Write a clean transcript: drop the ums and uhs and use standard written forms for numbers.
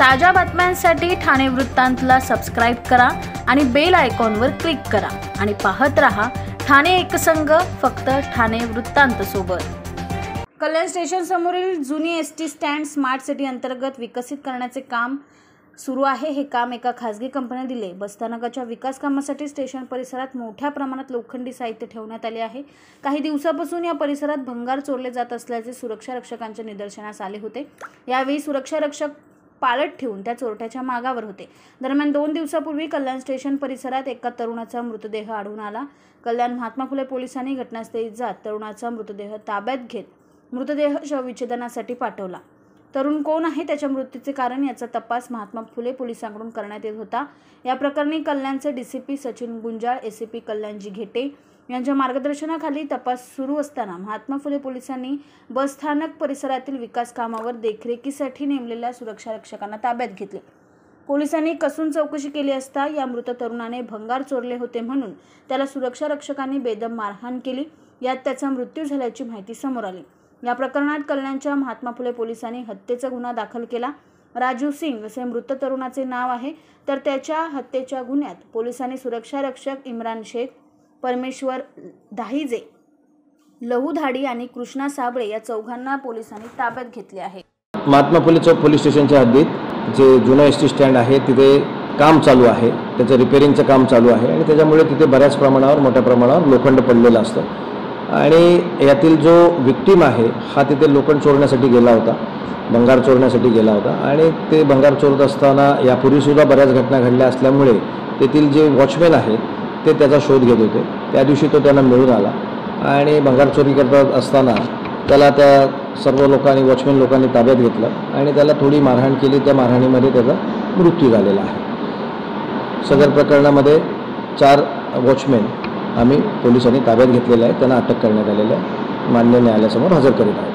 ताज्या बातम्यांसाठी ठाणे वृत्तांतला सबस्क्राइब करा आणि बेल आयकॉनवर क्लिक करा आणि पाहत रहा ठाणे एकसंघ, फक्त ठाणे वृत्तांत सोबत। कल्याण स्टेशन समोरील जुनी एसटी स्टँड स्मार्ट सिटी अंतर्गत विकसित करण्याचे काम सुरू आहे। हे काम एका खासगी कंपनीने दिले। बसस्थानकाच्या विकास कामासाठी स्टेशन परिसरात मोठ्या प्रमाणात लोखंडी साहित्य ठेवण्यात आले आहे। काही दिवसापासून या परिसरात भंगार चोरले जात असल्याचे सुरक्षा रक्षकांच्या निदर्शनास आले होते। यावेळी सुरक्षा रक्षक पाळत ठेवून त्या चोरट्याच्या मागावर होते। दरम्यान 2 दिवसापूर्वी कल्याण स्टेशन परिसरात एका तरुणाचा मृतदेह आढळून आला। कल्याण महात्मा फुले पोलिसांनी घटनास्थळी जात तरुणाचा मृतदेह ताब्यात घेत मृतदेह शवविच्छेदनासाठी पाठवला। तरुण कोण आहे, त्याच्या मृत्यूचे कारण याचा तपास महात्मा फुले पोलिसांकडून करण्यात येत होता। या प्रकरणी कल्याणचे डीसीपी सचिन गुंजाळ, एसीपी कल्याणजी घेटे यांच्या मार्गदर्शनाखाली तपास सुरू असताना महात्मा फुले पोलिसांनी बसस्थानक परिसरातील विकास कामावर देखरेखीसाठी नेमलेल्या सुरक्षा रक्षकांना ताब्यात घेतले। पोलिसांनी कसून चौकशी केली असता या मृत तरुणाने भंगार चोरले होते म्हणून त्याला सुरक्षा रक्षकांनी बेदम मारहाण केली। यात त्याचा मृत्यू झाल्याची माहिती समोर आली। या प्रकरणात कल्याणच्या महात्मा फुले पोलिसांनी हत्येचा गुन्हा दाखल केला। राजू सिंग असे मृत तरुणाचे नाव आहे, तर त्याच्या हत्येच्या गुन्ह्यात पोलिसांनी सुरक्षा रक्षक इम्रान शेख, परमेश्वर दाहिजे, लहू धाडी आणि कृष्णा साबळे या चौघांना पोलिसांनी ताब्यात घेतले आहे। महात्मा फुले चौक पोलीस स्टेशनच्या हद्दीत जे जुना एसटी स्टँड आहे तिथे काम चालू आहे, त्याचं रिपेअरिंगचं काम चालू आहे आणि त्याच्यामुळे तिथे बऱ्याच प्रमाणावर मोठ्या प्रमाणावर लोखंड पडलेलं असतं आणि यातील जो विक्टीम आहे हा तिथे लोखंड चोरण्यासाठी गेला होता, भंगार चोरण्यासाठी गेला होता आणि ते भंगार चोरत असताना यापूर्वीसुद्धा बऱ्याच घटना घडल्या असल्यामुळे तेथील जे वॉचमॅन आहेत ते त्याचा शोध घेत होते। त्या दिवशी तो त्यांना मिळून आला आणि भंगार चोरी करत असताना त्याला त्या सर्व लोकांनी, वॉचमॅन लोकांनी ताब्यात घेतलं आणि त्याला थोडी मारहाण केली। त्या मारहाणीमध्ये त्याचा मृत्यू झालेला आहे। सदर प्रकरणामध्ये 4 वॉचमॅन आम्ही पोलिसांनी ताब्यात घेतलेले आहे, त्यांना अटक करण्यात आलेली आहे, मान्य न्यायालयासमोर हजर करीत आहोत।